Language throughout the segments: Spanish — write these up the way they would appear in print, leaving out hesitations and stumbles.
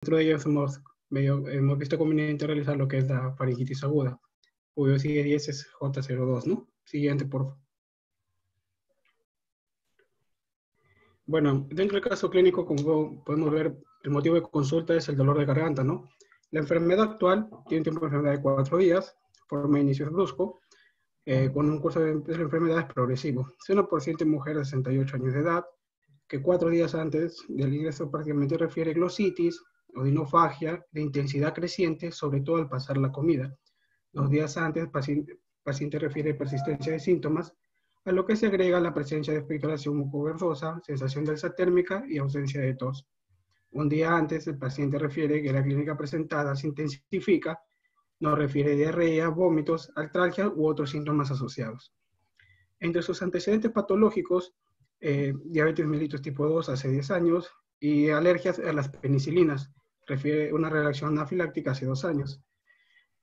Dentro de ellos hemos visto conveniente realizar lo que es la faringitis aguda, cuyo CIE10 es J02, ¿no? Siguiente, por favor. Bueno, dentro del caso clínico, como podemos ver, el motivo de consulta es el dolor de garganta, ¿no? La enfermedad actual tiene un tiempo de enfermedad de 4 días, forma de inicio brusco, con un curso de la enfermedad es progresivo. Es una paciente mujer de 68 años de edad, que 4 días antes del ingreso prácticamente refiere glositis, odinofagia de intensidad creciente, sobre todo al pasar la comida. 2 días antes, paciente refiere persistencia de síntomas, a lo que se agrega la presencia de expectoración mucoverdosa, sensación de alza térmica y ausencia de tos. Un día antes, el paciente refiere que la clínica presentada se intensifica, nos refiere diarrea, vómitos, artralgia u otros síntomas asociados. Entre sus antecedentes patológicos, diabetes mellitus tipo 2 hace 10 años y alergias a las penicilinas, refiere una reacción anafiláctica hace 2 años.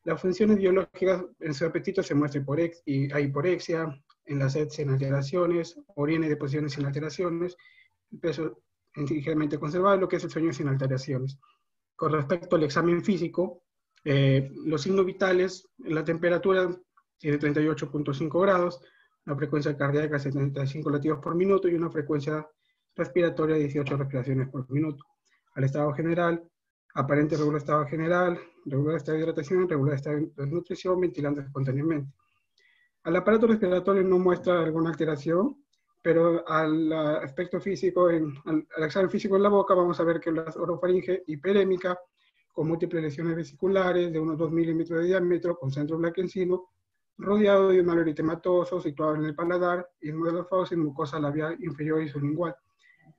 Las funciones biológicas en su apetito se muestra hiporexia, en la sed sin alteraciones, orina y deposiciones sin alteraciones, peso ligeramente conservado, lo que es el sueño sin alteraciones. Con respecto al examen físico, los signos vitales, la temperatura tiene 38.5 grados, la frecuencia cardíaca 75 latidos por minuto y una frecuencia respiratoria de 18 respiraciones por minuto. Al estado general, aparente regular estado general, regular estado de hidratación, regular estado de nutrición, ventilando espontáneamente. Al aparato respiratorio no muestra alguna alteración, pero al aspecto físico, al examen físico en la boca, vamos a ver que la orofaringe hiperémica, con múltiples lesiones vesiculares de unos 2 milímetros de diámetro, con centro blanquecino, rodeado de un alveolo eritematoso situado en el paladar, y en modelo fauce en mucosa labial inferior y sublingual.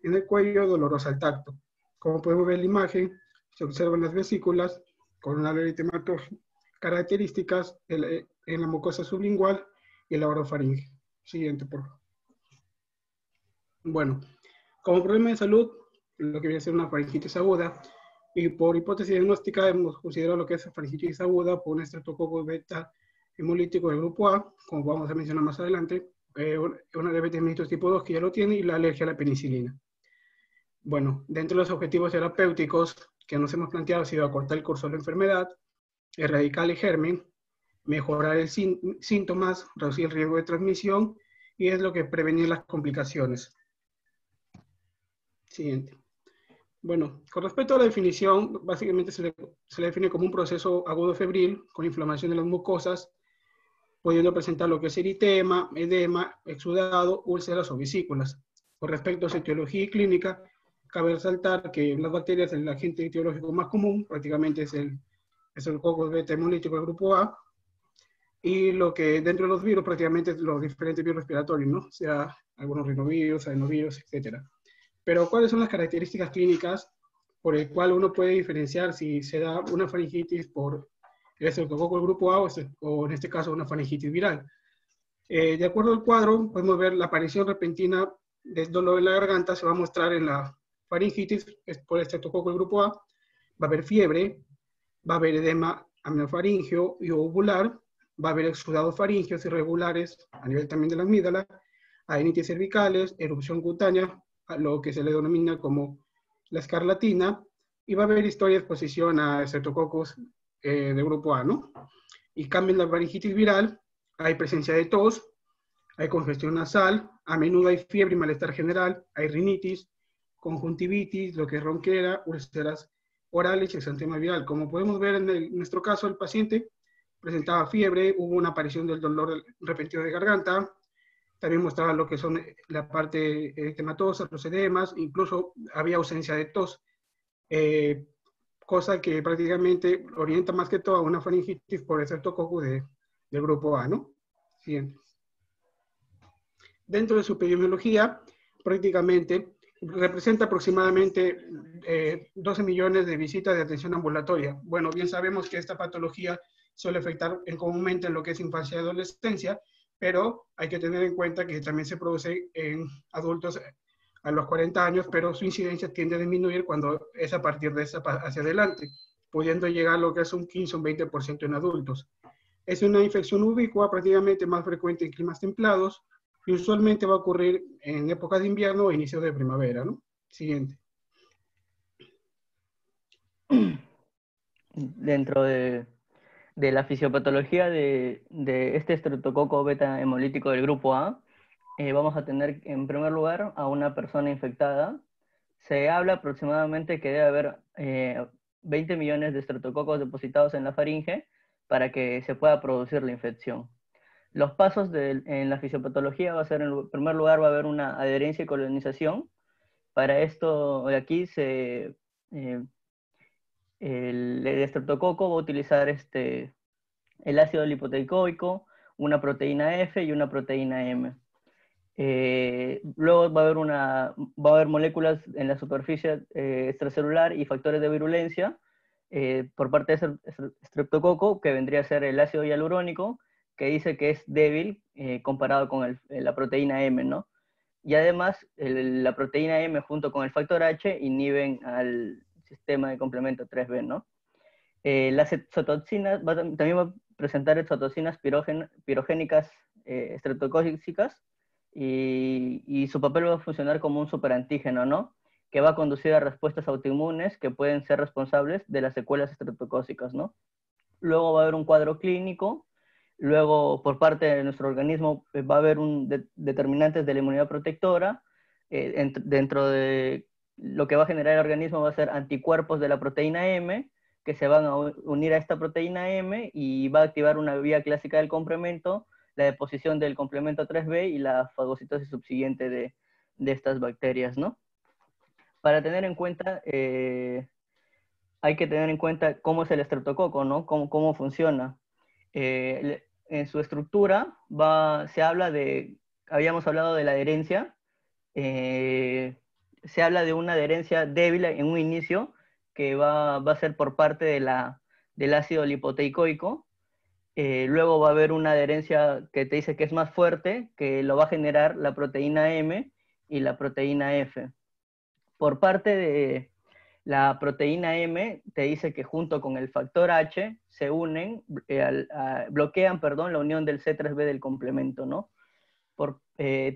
En el cuello, dolorosa al tacto. Como podemos ver en la imagen, se observan las vesículas con un alveolo eritematoso, características en la mucosa sublingual y la orofaringe. Siguiente, por favor. Bueno, como problema de salud, lo que viene a ser una faringitis aguda, y por hipótesis diagnóstica hemos considerado lo que es faringitis aguda por un estreptococcus beta hemolítico del grupo A, como vamos a mencionar más adelante, una diabetes mellitus tipo 2 que ya lo tiene, y la alergia a la penicilina. Bueno, dentro de los objetivos terapéuticos que nos hemos planteado ha sido acortar el curso de la enfermedad, erradicar el germen, mejorar el síntomas, reducir el riesgo de transmisión, y es lo que prevenir las complicaciones. Siguiente. Bueno, con respecto a la definición, básicamente se le define como un proceso agudo febril con inflamación de las mucosas, pudiendo presentar lo que es eritema, edema, exudado, úlceras o vesículas. Con respecto a su etiología y clínica, cabe resaltar que las bacterias, el agente etiológico más común prácticamente es el coccus beta hemolítico del grupo A, y lo que dentro de los virus prácticamente los diferentes virus respiratorios, ¿no? O sea, algunos rinovirus, adenovirus, etc. Pero ¿cuáles son las características clínicas por el cual uno puede diferenciar si se da una faringitis por el estreptococo del grupo A o en este caso una faringitis viral? De acuerdo al cuadro, podemos ver la aparición repentina del dolor en la garganta, se va a mostrar en la faringitis por el estreptococo del grupo A, va a haber fiebre, va a haber edema aminofaringeo y ovular, va a haber exudados faringeos irregulares a nivel también de la amígdala, adenitis cervicales, erupción cutánea, a lo que se le denomina como la escarlatina, y va a haber historia de exposición a Streptococcus de grupo A, ¿no? Y cambio en la faringitis viral, hay presencia de tos, hay congestión nasal, a menudo hay fiebre y malestar general, hay rinitis, conjuntivitis, lo que es ronquera, úlceras orales y exantema viral. Como podemos ver en nuestro caso, el paciente presentaba fiebre, hubo una aparición del dolor repentino de garganta, también mostraba lo que son la parte eritematosa, los edemas, incluso había ausencia de tos, cosa que prácticamente orienta más que todo a una faringitis por estreptococcus del grupo A, ¿no? Siguiente. Dentro de su epidemiología, prácticamente representa aproximadamente 12 millones de visitas de atención ambulatoria. Bueno, bien sabemos que esta patología suele afectar comúnmente en lo que es infancia y adolescencia, pero hay que tener en cuenta que también se produce en adultos a los 40 años, pero su incidencia tiende a disminuir cuando es a partir de esa hacia adelante, pudiendo llegar a lo que es un 15 o un 20% en adultos. Es una infección ubicua prácticamente más frecuente en climas templados, y usualmente va a ocurrir en épocas de invierno o inicios de primavera, ¿no? Siguiente. dentro de la fisiopatología de este estreptococo beta hemolítico del grupo A, vamos a tener en primer lugar a una persona infectada. Se habla aproximadamente que debe haber 20 millones de estreptococos depositados en la faringe para que se pueda producir la infección. Los pasos en la fisiopatología va a ser, en primer lugar, va a haber una adherencia y colonización. Para esto, de aquí, el estreptococo va a utilizar el ácido lipoteicoico, una proteína F y una proteína M. Luego va a haber moléculas en la superficie extracelular y factores de virulencia por parte de ese estreptococo, que vendría a ser el ácido hialurónico, que dice que es débil comparado con la proteína M, ¿no? Y además, la proteína M junto con el factor H inhiben al sistema de complemento 3B, ¿no? Las exotoxinas, también va a presentar exotoxinas pirogénicas estreptocócicas, y su papel va a funcionar como un superantígeno, ¿no? Que va a conducir a respuestas autoinmunes que pueden ser responsables de las secuelas estreptocócicas, ¿no? Luego va a haber un cuadro clínico. Luego, por parte de nuestro organismo, va a haber determinantes de la inmunidad protectora. Dentro de lo que va a generar el organismo va a ser anticuerpos de la proteína M, que se van a unir a esta proteína M y va a activar una vía clásica del complemento, la deposición del complemento 3B y la fagocitosis subsiguiente de estas bacterias, ¿no? Para tener en cuenta, hay que tener en cuenta cómo es el estreptococo, ¿no? Cómo funciona. En su estructura se habla habíamos hablado de la adherencia, se habla de una adherencia débil en un inicio que va a ser por parte del ácido lipoteicoico. Luego va a haber una adherencia que te dice que es más fuerte, que lo va a generar la proteína M y la proteína F. Por parte de la proteína M, te dice que junto con el factor H se unen, bloquean, perdón, la unión del C3B del complemento, ¿no?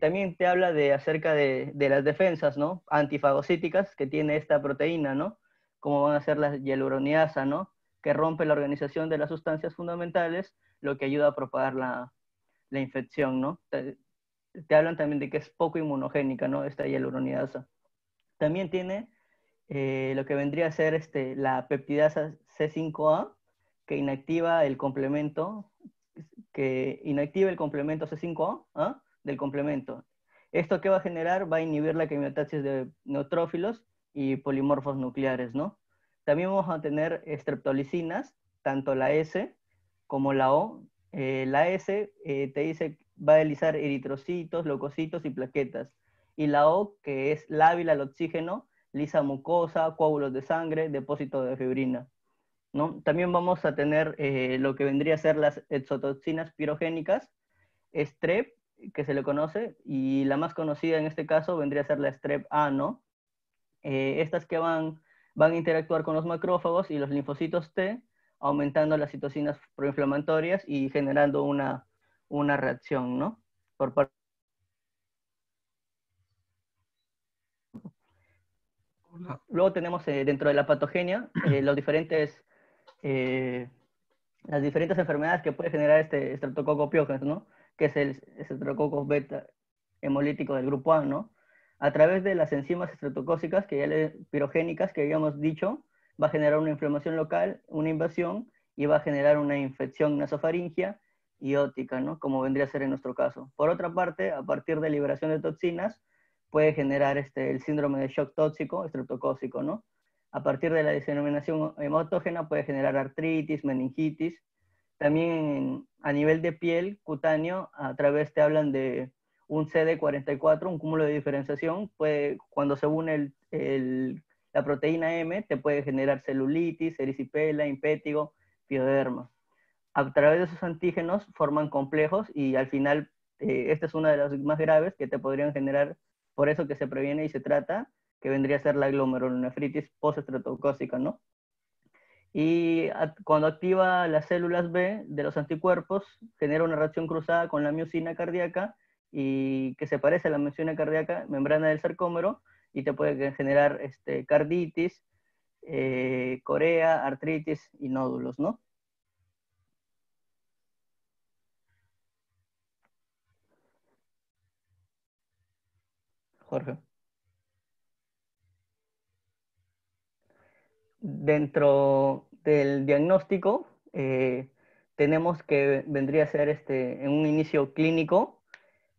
También te habla acerca de las defensas, ¿no? Antifagocíticas que tiene esta proteína, ¿no? Como van a ser la hialuronidasa, ¿no? Que rompe la organización de las sustancias fundamentales, lo que ayuda a propagar la infección, ¿no? Te hablan también de que es poco inmunogénica, ¿no? Esta hialuronidasa. También tiene lo que vendría a ser la peptidasa C5A, que inactiva el complemento, C5A, ¿ah? Del complemento. ¿Esto qué va a generar? Va a inhibir la quimiotaxis de neutrófilos y polimorfos nucleares, ¿no? También vamos a tener streptolicinas, tanto la S como la O. La S te dice va a deslizar eritrocitos, leucocitos y plaquetas. Y la O, que es lábil al oxígeno, lisa mucosa, coágulos de sangre, depósito de fibrina, ¿no? También vamos a tener lo que vendría a ser las exotoxinas pirogénicas, STREP, que se le conoce, y la más conocida en este caso vendría a ser la STREP-A, ¿no? Estas que van a interactuar con los macrófagos y los linfocitos T, aumentando las citocinas proinflamatorias y generando una reacción, ¿no? Por parte. Luego tenemos dentro de la patogenia eh, las diferentes enfermedades que puede generar este Streptococcus pyogenes, ¿no? Que es el Streptococcus beta hemolítico del grupo A, ¿no? A través de las enzimas estreptocócicas pirogénicas que habíamos dicho, va a generar una inflamación local, una invasión, y va a generar una infección nasofaringia y ótica, ¿no? Como vendría a ser en nuestro caso. Por otra parte, a partir de liberación de toxinas, puede generar el síndrome de shock tóxico estreptocócico, ¿no? A partir de la diseminación hematógena puede generar artritis, meningitis. También a nivel de piel, cutáneo, a través te hablan de un CD44, un cúmulo de diferenciación. Cuando se une la proteína M, te puede generar celulitis, erisipela, impétigo, pioderma. A través de esos antígenos forman complejos y al final, esta es una de las más graves que te podrían generar, por eso que se previene y se trata, que vendría a ser la glomerulonefritis postestreptocócica, ¿no? Y cuando activa las células B de los anticuerpos, genera una reacción cruzada con la miocina cardíaca, y que se parece a la miocina cardíaca, membrana del sarcómero, y te puede generar carditis, corea, artritis y nódulos, ¿no? Jorge. Dentro del diagnóstico, tenemos que vendría a ser en un inicio clínico.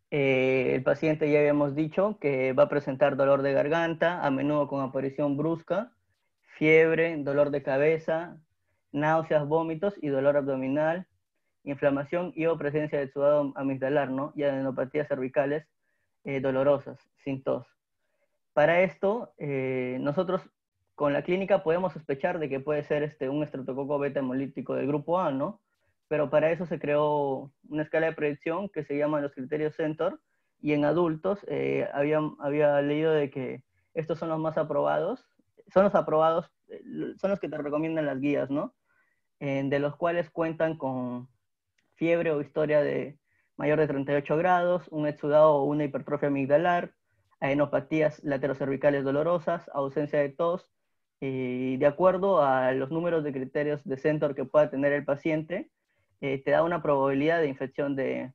El paciente, ya habíamos dicho, que va a presentar dolor de garganta, a menudo con aparición brusca, fiebre, dolor de cabeza, náuseas, vómitos y dolor abdominal, inflamación y o presencia de exudado amigdalar, ¿no? Y adenopatías cervicales dolorosas, sin tos. Para esto, nosotros con la clínica podemos sospechar de que puede ser un estreptococo beta hemolítico del grupo A, ¿no? Pero para eso se creó una escala de predicción que se llama los criterios Centor, y en adultos había leído de que estos son los más aprobados, son los aprobados, son los que te recomiendan las guías, ¿no? De los cuales cuentan con fiebre o historia de mayor de 38 grados, un exudado o una hipertrofia amigdalar, adenopatías laterocervicales dolorosas, ausencia de tos, y de acuerdo a los números de criterios de Centor que pueda tener el paciente, te da una probabilidad de infección de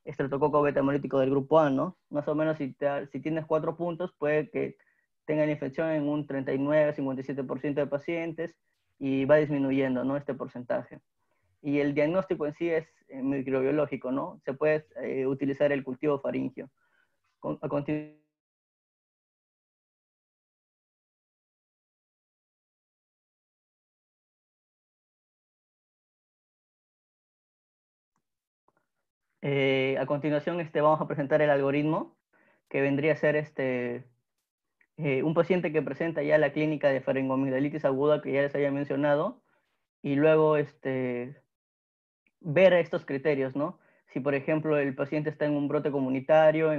estreptococo beta hemolítico del grupo A, ¿no? Más o menos si tienes 4 puntos, puede que tenga la infección en un 39-57% de pacientes y va disminuyendo, ¿no? Este porcentaje. Y el diagnóstico en sí es microbiológico, ¿no? Se puede utilizar el cultivo faríngeo. A continuación, vamos a presentar el algoritmo, que vendría a ser un paciente que presenta ya la clínica de faringoamigdalitis aguda que ya les había mencionado, y luego ver estos criterios, ¿no? Si, por ejemplo, el paciente está en un brote comunitario,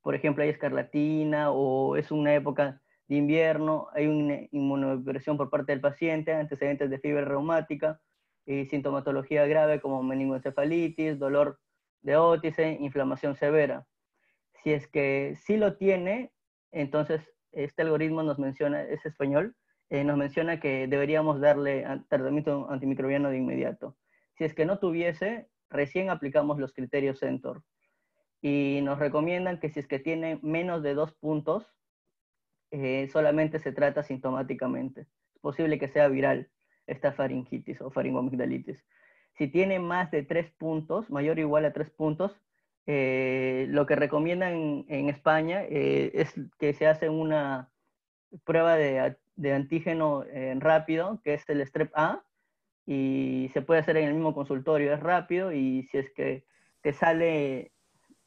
por ejemplo, hay escarlatina o es una época de invierno, hay una inmunodepresión por parte del paciente, antecedentes de fiebre reumática, y sintomatología grave como meningoencefalitis, dolor de ótice, inflamación severa. Si es que sí lo tiene, entonces este algoritmo nos menciona, es español, nos menciona que deberíamos darle tratamiento antimicrobiano de inmediato. Si es que no tuviese, recién aplicamos los criterios Centor. Y nos recomiendan que si es que tiene menos de 2 puntos, solamente se trata sintomáticamente. Es posible que sea viral esta faringitis o faringoamigdalitis. Si tiene más de 3 puntos, mayor o igual a 3 puntos, lo que recomiendan en España es que se hace una prueba de antígeno rápido, que es el Strep A, y se puede hacer en el mismo consultorio, es rápido, y si es que te sale,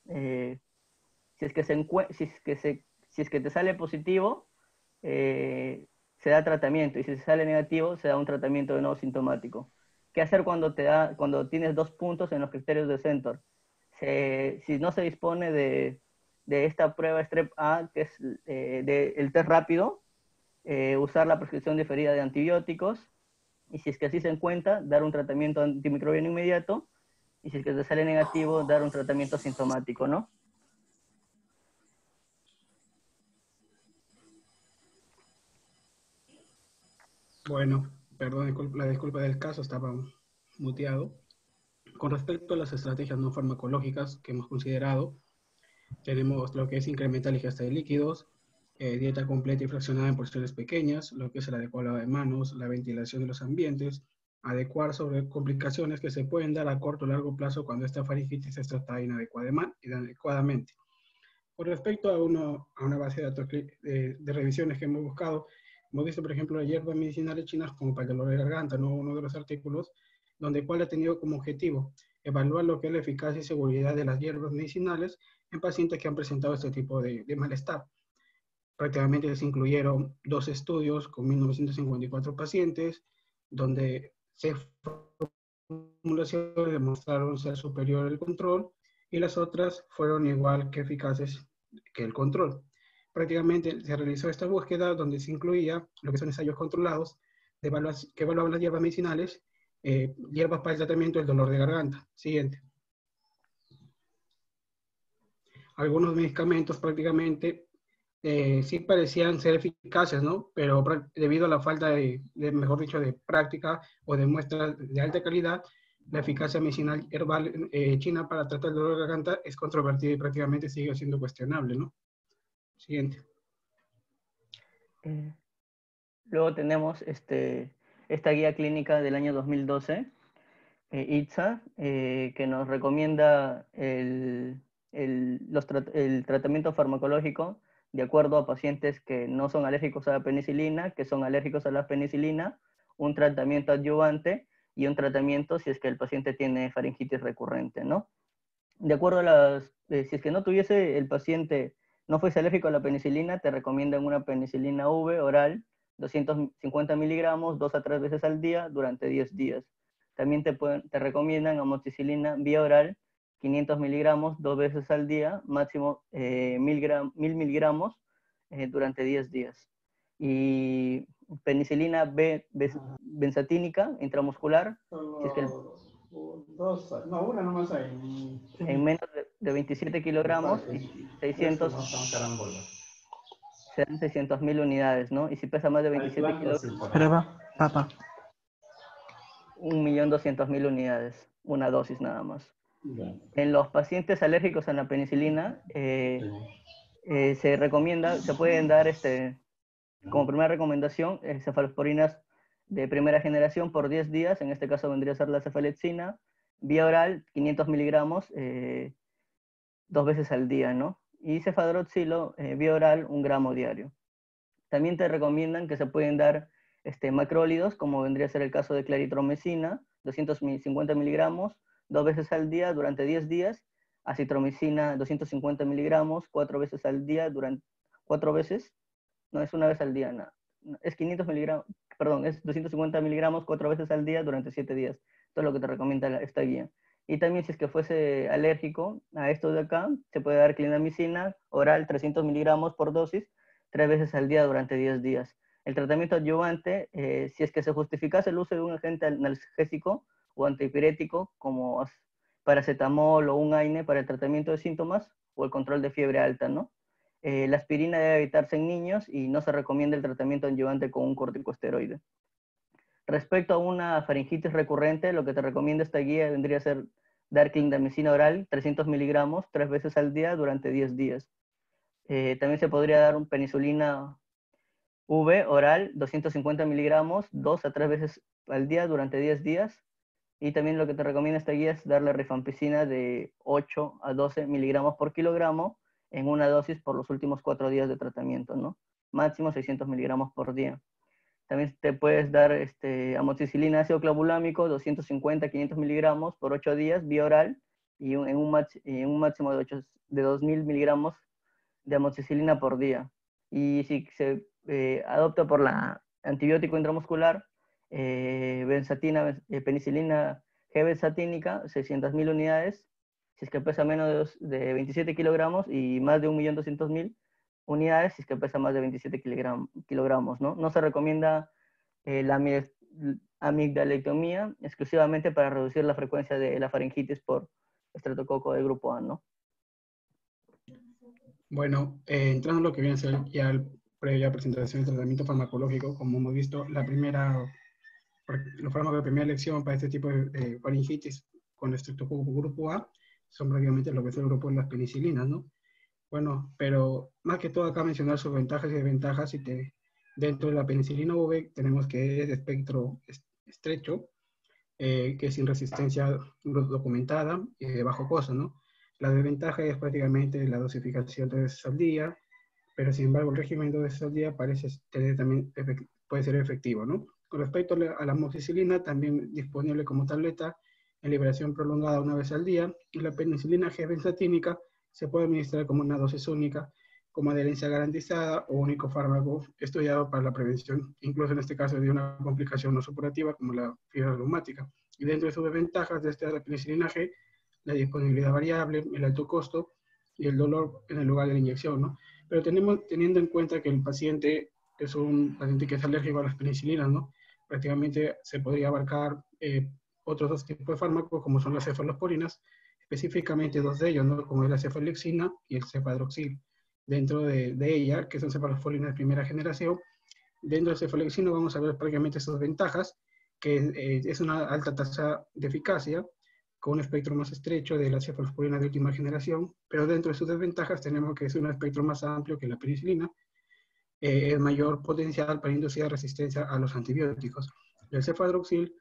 si es que si es que te sale positivo, se da tratamiento, y si sale negativo, se da un tratamiento de nuevo sintomático. ¿Qué hacer cuando tienes 2 puntos en los criterios de Centor? Si no se dispone de esta prueba Strep A, que es el test rápido, usar la prescripción diferida de antibióticos, y si es que así se encuentra, dar un tratamiento antimicrobiano inmediato, y si es que te sale negativo, dar un tratamiento sintomático, ¿no? Bueno, perdón, la disculpa del caso, estaba muteado. Con respecto a las estrategias no farmacológicas que hemos considerado, tenemos lo que es incrementar la ingesta de líquidos, dieta completa y fraccionada en porciones pequeñas, lo que es el adecuado lavado de manos, la ventilación de los ambientes, adecuar sobre complicaciones que se pueden dar a corto o largo plazo cuando esta faringitis es tratada inadecuadamente. Con respecto a una base de datos de revisiones que hemos buscado, hemos visto, por ejemplo, hierbas medicinales chinas como para el dolor de garganta, ¿no? Uno de los artículos, donde cual ha tenido como objetivo evaluar lo que es la eficacia y seguridad de las hierbas medicinales en pacientes que han presentado este tipo de malestar. Prácticamente se incluyeron 2 estudios con 1954 pacientes, donde 6 formulaciones demostraron ser superior al control y las otras fueron igual que eficaces que el control. Prácticamente se realizó esta búsqueda donde se incluía lo que son ensayos controlados que evaluaban las hierbas medicinales, hierbas para el tratamiento del dolor de garganta. Siguiente. Algunos medicamentos prácticamente sí parecían ser eficaces, ¿no? Pero debido a la falta mejor dicho, de práctica o de muestras de alta calidad, la eficacia medicinal herbal china para tratar el dolor de garganta es controvertida y prácticamente sigue siendo cuestionable, ¿no? Siguiente. Luego tenemos esta guía clínica del año 2012, ITSA, que nos recomienda el tratamiento farmacológico de acuerdo a pacientes que no son alérgicos a la penicilina, que son alérgicos a la penicilina, un tratamiento adyuvante y un tratamiento si es que el paciente tiene faringitis recurrente, ¿no? De acuerdo a si es que no tuviese el paciente, no fuese alérgico a la penicilina, te recomiendan una penicilina V oral, 250 miligramos, 2 a 3 veces al día durante 10 días. También te recomiendan amoxicilina vía oral, 500 miligramos, 2 veces al día, máximo 1000 miligramos durante 10 días. Y penicilina benzatínica intramuscular, si es que una nomás hay. en menos de 27 kilogramos y 600, serán 600.000 unidades, ¿no? Y si pesa más de 27 kilogramos, Prueba, papá. 1.200.000 unidades, una dosis nada más. En los pacientes alérgicos a la penicilina, se recomienda, se pueden dar como primera recomendación, cefalosporinas de primera generación por 10 días, en este caso vendría a ser la cefalexina, vía oral, 500 miligramos, 2 veces al día, ¿no? Y cefadroxilo, vía oral, 1 gramo diario. También te recomiendan que se pueden dar macrólidos, como vendría a ser el caso de claritromicina, 250 miligramos, 2 veces al día durante 10 días, acitromicina, 250 miligramos, 4 veces al día durante 4 veces, no es una vez al día, no, es 500 miligramos, perdón, es 250 miligramos 4 veces al día durante 7 días. Esto es lo que te recomienda esta guía. Y también si es que fuese alérgico a esto de acá, se puede dar clindamicina oral 300 miligramos por dosis, 3 veces al día durante 10 días. El tratamiento adyuvante, si es que se justificase el uso de un agente analgésico o antipirético como paracetamol o un AINE para el tratamiento de síntomas o el control de fiebre alta, ¿no? La aspirina debe evitarse en niños y no se recomienda el tratamiento adyuvante con un corticosteroide. Respecto a una faringitis recurrente, lo que te recomienda esta guía vendría a ser dar clindamicina oral, 300 miligramos, 3 veces al día durante 10 días. También se podría dar un penicilina V oral, 250 miligramos, 2 a 3 veces al día durante 10 días. Y también lo que te recomienda esta guía es darle rifampicina de 8 a 12 miligramos por kilogramo en una dosis por los últimos 4 días de tratamiento, ¿no? Máximo 600 miligramos por día. También te puedes dar amoxicilina ácido clavulámico, 250 a 500 miligramos por 8 días, vía oral, y en un máximo de 2.000 miligramos de amoxicilina por día. Y si se adopta por la antibiótico intramuscular, penicilina G-benzatínica, 600.000 unidades, si es que pesa menos de 27 kilogramos y más de 1.200.000 unidades si es que pesa más de 27 kilogramos, ¿no? No se recomienda la amigdalectomía exclusivamente para reducir la frecuencia de la faringitis por estreptococo de grupo A, ¿no? Bueno, entrando en lo que viene a ser ya la previa presentación del tratamiento farmacológico, como hemos visto, los fármacos de primera elección para este tipo de faringitis con estreptococo grupo A son prácticamente lo que es el grupo de las penicilinas, ¿no? Bueno, pero más que todo acá mencionar sus ventajas y desventajas, dentro de la penicilina V tenemos que es de espectro estrecho, que es sin resistencia documentada y de bajo costo, ¿no? La desventaja es prácticamente la dosificación 3 veces al día, pero sin embargo el régimen 2 veces al día parece tener también puede ser efectivo, ¿no? Con respecto a la amoxicilina, también disponible como tableta en liberación prolongada 1 vez al día, y la penicilina G-benzatínica se puede administrar como una dosis única, como adherencia garantizada o único fármaco estudiado para la prevención, incluso en este caso de una complicación no supurativa como la fiebre reumática. Y dentro de sus desventajas de esta penicilina G, la disponibilidad variable, el alto costo y el dolor en el lugar de la inyección, ¿no? Pero teniendo en cuenta que el paciente es un paciente que es alérgico a las penicilinas, ¿no? Prácticamente se podría abarcar otros 2 tipos de fármacos, como son las cefalosporinas, específicamente 2 de ellos, ¿no? Como es la cefalexina y el cefadroxil. dentro de ella, que son cefalosporinas de primera generación. Dentro del cefalexino vamos a ver prácticamente sus ventajas, que es una alta tasa de eficacia, con un espectro más estrecho de la cefalosporina de última generación, pero dentro de sus desventajas tenemos que es un espectro más amplio que la penicilina, el mayor potencial para inducir resistencia a los antibióticos. El cefadroxil,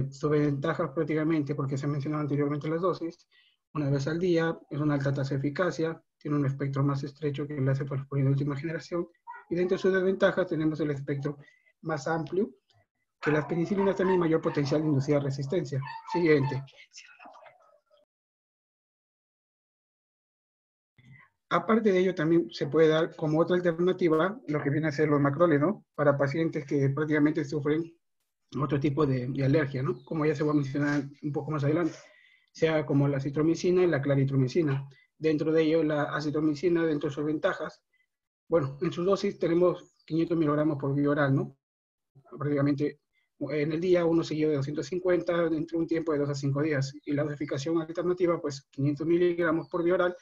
su ventaja prácticamente, porque se mencionaba anteriormente las dosis, una vez al día, es una alta tasa de eficacia, tiene un espectro más estrecho que la cefalosporina de última generación, y dentro de sus desventajas tenemos el espectro más amplio, que las penicilinas tienen mayor potencial de inducir resistencia. Siguiente. Aparte de ello, también se puede dar como otra alternativa lo que viene a ser los macrólidos para pacientes que prácticamente sufren otro tipo de alergia, ¿no? Como ya se va a mencionar un poco más adelante, sea como la citromicina y la claritromicina. Dentro de ello, la acitromicina, dentro de sus ventajas, bueno, en sus dosis tenemos 500 miligramos por vía oral, ¿no? Prácticamente en el día uno seguido de 250 entre un tiempo de 2 a 5 días. Y la dosificación alternativa, pues 500 miligramos por vía oral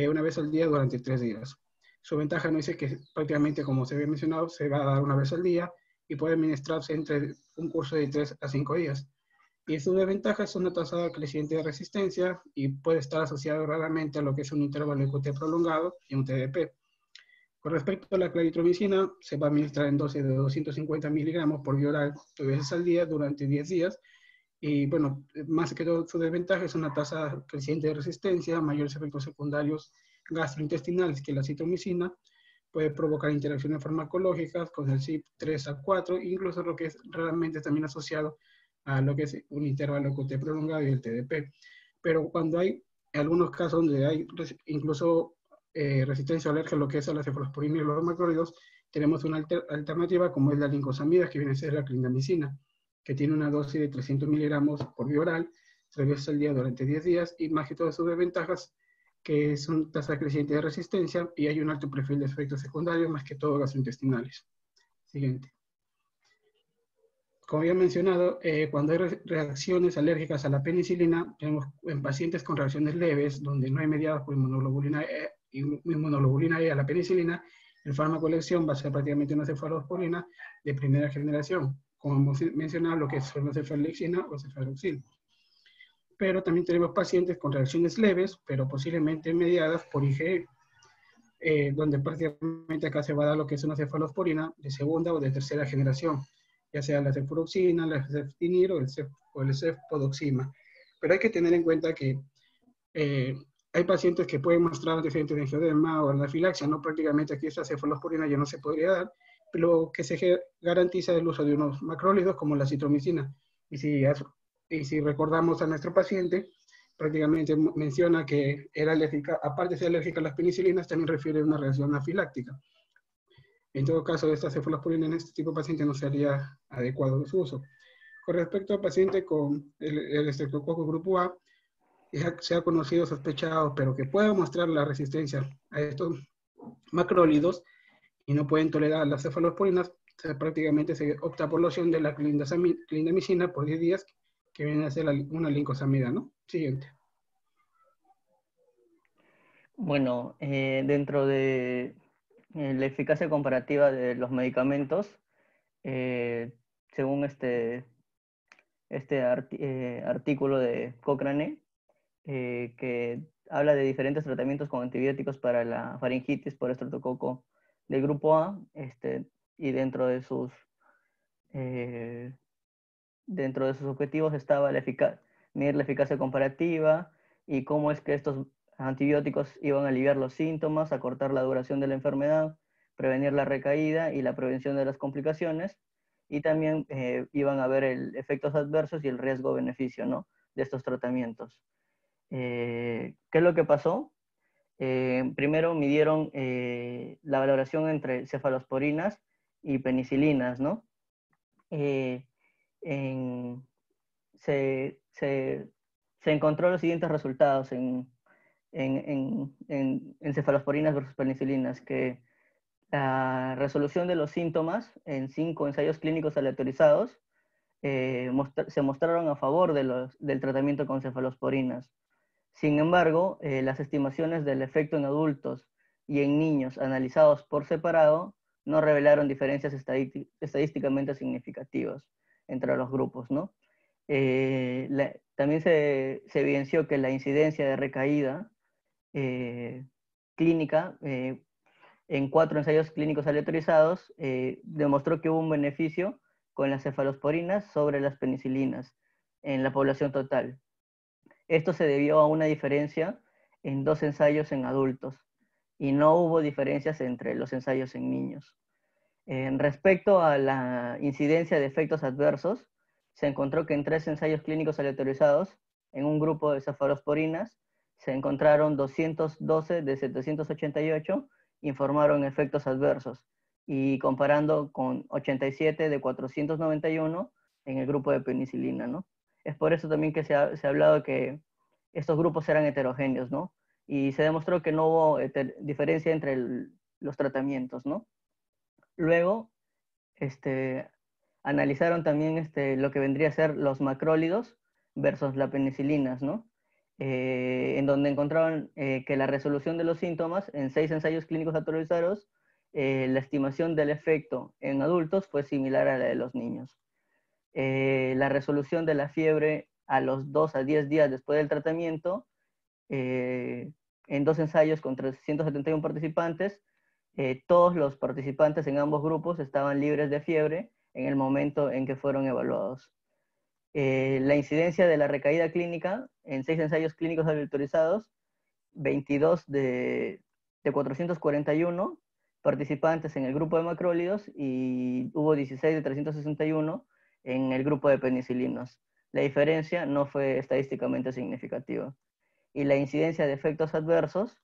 una vez al día durante 3 días. Su ventaja no dice que prácticamente, como se había mencionado, se va a dar una vez al día y puede administrarse entre un curso de 3 a 5 días. Y su desventaja es una tasa creciente de resistencia y puede estar asociado raramente a lo que es un intervalo de QT prolongado y un TDP. Con respecto a la claritromicina, se va a administrar en dosis de 250 miligramos por vía oral 2 veces al día durante 10 días. Y bueno, más que todo su desventaja es una tasa creciente de resistencia, mayores efectos secundarios gastrointestinales que la citromicina, puede provocar interacciones farmacológicas con el CYP3A4, incluso lo que es realmente también asociado a lo que es un intervalo QT prolongado y el TDP. Pero cuando hay algunos casos donde hay incluso resistencia o alergia a lo que es a la cefalosporina y los macrólidos, tenemos una alternativa como es la lincosamida, que viene a ser la clindamicina, que tiene una dosis de 300 miligramos por vía oral, 3 veces al día durante 10 días, y más que todas sus desventajas, que es una tasa creciente de resistencia y hay un alto perfil de efectos secundarios, más que todo gastrointestinales. Siguiente. Como ya he mencionado, cuando hay reacciones alérgicas a la penicilina, tenemos en pacientes con reacciones leves, donde no hay mediados por inmunoglobulina E a la penicilina, el fármaco de elección va a ser prácticamente una cefalosporina de primera generación, como hemos mencionado, lo que es la cefalexina o cefadroxil. Pero también tenemos pacientes con reacciones leves, pero posiblemente mediadas por IgE, donde prácticamente acá se va a dar lo que es una cefalosporina de segunda o de tercera generación, ya sea la cefuroxina, la ceftinir o el cefpodoxima. Pero hay que tener en cuenta que hay pacientes que pueden mostrar antecedentes de angioedema o anafilaxia, ¿no? Prácticamente aquí esta cefalosporina ya no se podría dar, pero que se garantiza el uso de unos macrólidos como la citromicina. Y si recordamos a nuestro paciente, prácticamente menciona que era alérgica, aparte de ser alérgica a las penicilinas, también refiere a una reacción anafiláctica. En todo caso, esta cefalosporina en este tipo de paciente no sería adecuado su uso. Con respecto al paciente con el estreptococo grupo A, se ha conocido sospechado, pero que pueda mostrar la resistencia a estos macrólidos y no pueden tolerar las cefalosporinas, prácticamente se opta por la opción de la clindamicina por 10 días, que viene a ser una lincosamida, ¿no? Siguiente. Bueno, dentro de la eficacia comparativa de los medicamentos, según este artículo de Cochrane, que habla de diferentes tratamientos con antibióticos para la faringitis por estreptococo del grupo A, y eh, dentro de sus objetivos estaba medir la eficacia comparativa y cómo es que estos antibióticos iban a aliviar los síntomas, acortar la duración de la enfermedad, prevenir la recaída y la prevención de las complicaciones, y también iban a ver efectos adversos y el riesgo-beneficio, ¿no?, de estos tratamientos. ¿Qué es lo que pasó? Primero midieron la valoración entre cefalosporinas y penicilinas, ¿no? En, se encontró los siguientes resultados en cefalosporinas versus penicilinas, que la resolución de los síntomas en 5 ensayos clínicos aleatorizados se mostraron a favor del tratamiento con cefalosporinas. Sin embargo, las estimaciones del efecto en adultos y en niños analizados por separado no revelaron diferencias estadísticamente significativas entre los grupos, ¿no? También se evidenció que la incidencia de recaída clínica en 4 ensayos clínicos aleatorizados demostró que hubo un beneficio con las cefalosporinas sobre las penicilinas en la población total. Esto se debió a una diferencia en 2 ensayos en adultos y no hubo diferencias entre los ensayos en niños. Respecto a la incidencia de efectos adversos, se encontró que en 3 ensayos clínicos aleatorizados, en un grupo de cefalosporinas, se encontraron 212 de 788 informaron efectos adversos, y comparando con 87 de 491 en el grupo de penicilina, ¿no? Es por eso también que se ha hablado que estos grupos eran heterogéneos, ¿no? Y se demostró que no hubo diferencia entre los tratamientos, ¿no? Luego, analizaron también lo que vendría a ser los macrólidos versus las penicilinas, ¿no? En donde encontraron que la resolución de los síntomas en 6 ensayos clínicos autorizados, la estimación del efecto en adultos fue similar a la de los niños. La resolución de la fiebre a los 2 a 10 días después del tratamiento, en 2 ensayos con 371 participantes, todos los participantes en ambos grupos estaban libres de fiebre en el momento en que fueron evaluados. La incidencia de la recaída clínica en 6 ensayos clínicos autorizados, 22 de 441 participantes en el grupo de macrólidos y hubo 16 de 361 en el grupo de penicilinos. La diferencia no fue estadísticamente significativa. Y la incidencia de efectos adversos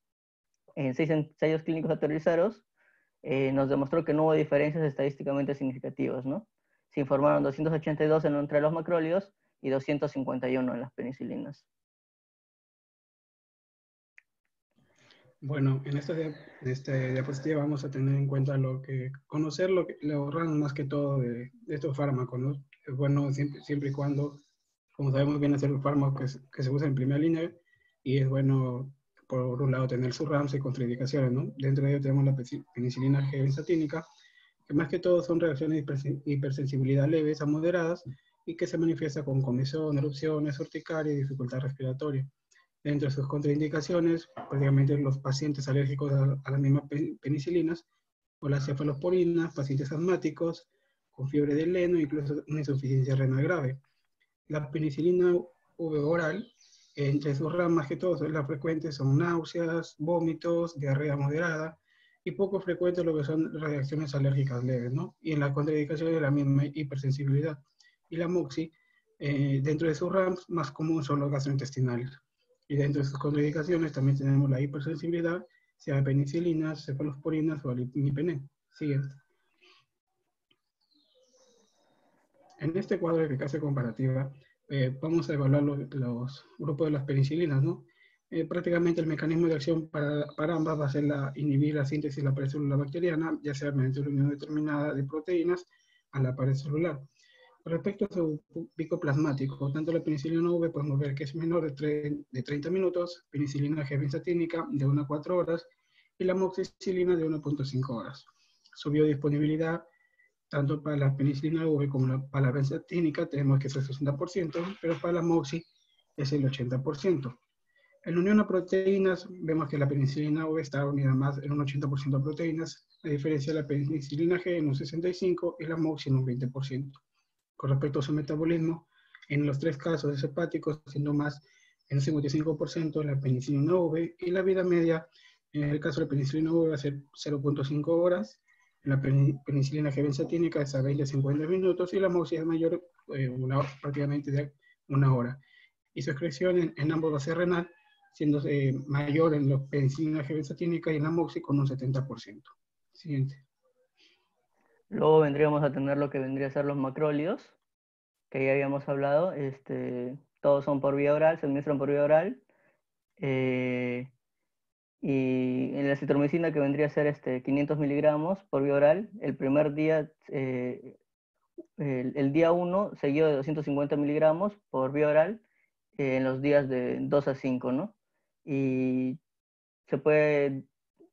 en 6 ensayos clínicos autorizados nos demostró que no hubo diferencias estadísticamente significativas, ¿no? Se informaron 282 entre los macrólidos y 251 en las penicilinas. Bueno, en esta diapositiva vamos a tener en cuenta conocer los rangos más que todo de estos fármacos, ¿no? Es bueno siempre y cuando, como sabemos bien, hacer un fármaco que se usa en primera línea, y es bueno, por un lado, tener sus RAMs y contraindicaciones, ¿no? Dentro de ello tenemos la penicilina G-benzatínica, que más que todo son reacciones de hipersensibilidad leves a moderadas y que se manifiesta con comezón, erupciones, urticaria y dificultad respiratoria. Entre sus contraindicaciones, prácticamente los pacientes alérgicos a las mismas penicilinas, o las cefalosporinas, pacientes asmáticos, con fiebre del heno, incluso una insuficiencia renal grave. La penicilina V oral, entre sus ramas que todas las frecuentes son náuseas, vómitos, diarrea moderada, y poco frecuentes lo que son reacciones alérgicas leves, ¿no? Y en las contraindicaciones de la misma hipersensibilidad. Y la moxi, dentro de sus RAMs, más común son los gastrointestinales. Y dentro de sus contraindicaciones también tenemos la hipersensibilidad, sea de penicilinas, cefalosporinas o alipinipené. Siguiente. En este cuadro de eficacia comparativa, vamos a evaluar los grupos de las penicilinas, ¿no? Prácticamente el mecanismo de acción para ambas va a ser inhibir la síntesis de la pared celular bacteriana, ya sea mediante una unión determinada de proteínas a la pared celular. Respecto a su pico plasmático, tanto la penicilina V podemos ver que es menor de 30 minutos, penicilina G-benzatínica de 1 a 4 horas y la moxicilina de 1.5 horas. Su biodisponibilidad, tanto para la penicilina V como para la benzatínica, tenemos que es el 60%, pero para la moxi es el 80%. En unión a proteínas, vemos que la penicilina V está unida más en un 80% de proteínas, a diferencia de la penicilina G en un 65% y la moxi en un 20%. Con respecto a su metabolismo, en los 3 casos es hepático, siendo más en un 55% la penicilina V, y la vida media, en el caso de la penicilina V, va a ser 0.5 horas, en la penicilina G-benzatínica es a 20-50 minutos, y la moxi es mayor, prácticamente de 1 hora. Y su excreción en ambos va a ser renal, siendo mayor en la penicilina G-benzatínica y en la moxi con un 70%. Siguiente. Luego vendríamos a tener lo que vendría a ser los macrólidos, que ya habíamos hablado. Todos son por vía oral, se administran por vía oral. Y en la citromicina, que vendría a ser 500 miligramos por vía oral, el primer día, el día 1 seguido de 250 miligramos por vía oral, en los días de 2 a 5, ¿no? Y se puede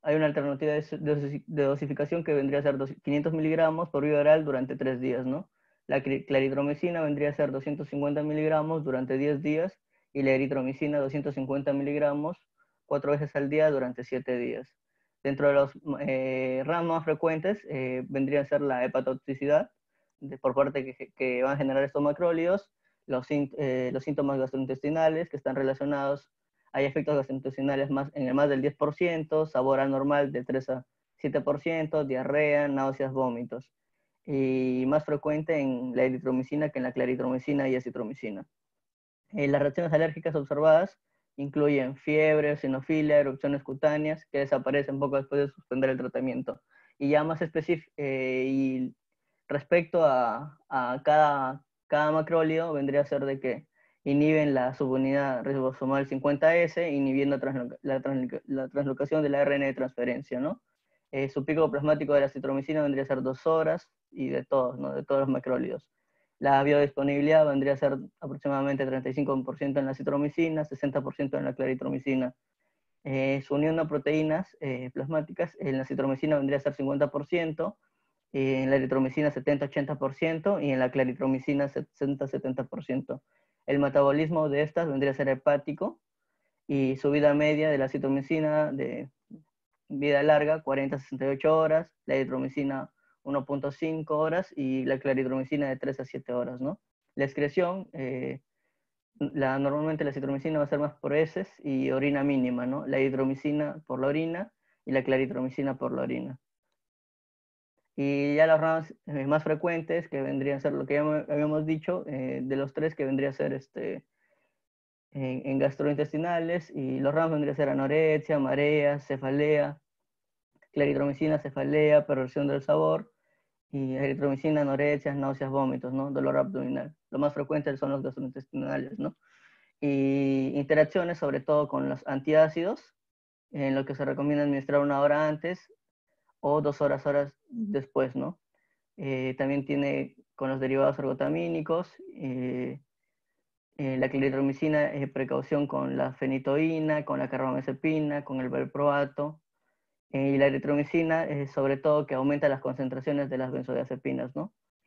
hay una alternativa de dosificación que vendría a ser 500 miligramos por vía oral durante 3 días, ¿no? La claritromicina vendría a ser 250 miligramos durante 10 días y la eritromicina 250 miligramos 4 veces al día durante 7 días. Dentro de los RAMs más frecuentes vendría a ser la hepatotoxicidad por parte que van a generar estos macrólidos, los síntomas gastrointestinales que están relacionados. Hay efectos gastrointestinales en el más del 10%, sabor anormal de 3 a 7%, diarrea, náuseas, vómitos. Y más frecuente en la eritromicina que en la claritromicina y acitromicina. Las reacciones alérgicas observadas incluyen fiebre, eosinofilia, erupciones cutáneas que desaparecen poco después de suspender el tratamiento. Y ya más específico, y respecto a cada macrólido, vendría a ser de que inhiben la subunidad ribosomal 50S, inhibiendo la translocación del ARN de transferencia, ¿no? Su pico plasmático de la citromicina vendría a ser 2 horas, y de todos, ¿no? De todos los macrólidos. La biodisponibilidad vendría a ser aproximadamente 35% en la citromicina, 60% en la claritromicina. Su unión a proteínas plasmáticas en la citromicina vendría a ser 50%, en la eritromicina 70-80% y en la claritromicina 60-70%. El metabolismo de estas vendría a ser hepático y su vida media de la citromicina de vida larga 40-68 horas, la eritromicina 1.5 horas y la claritromicina de 3 a 7 horas, ¿no? La excreción, normalmente la citromicina va a ser más por heces y orina mínima, ¿no? La eritromicina por la orina y la claritromicina por la orina. Y ya las ramas más frecuentes, que vendrían a ser lo que ya habíamos dicho, de los 3 que vendría a ser en gastrointestinales, y los ramas vendrían a ser anorexia, mareas, cefalea, claritromicina, cefalea, perversión del sabor, y eritromicina, anorexia, náuseas, vómitos, ¿no? Dolor abdominal. Lo más frecuente son los gastrointestinales, ¿no? Y interacciones sobre todo con los antiácidos, en lo que se recomienda administrar 1 hora antes o 2 horas después, ¿no? También tiene con los derivados ergotamínicos, la claritromicina, precaución con la fenitoína, con la carbamazepina, con el valproato, y la eritromicina, sobre todo que aumenta las concentraciones de las benzodiazepinas, ¿no?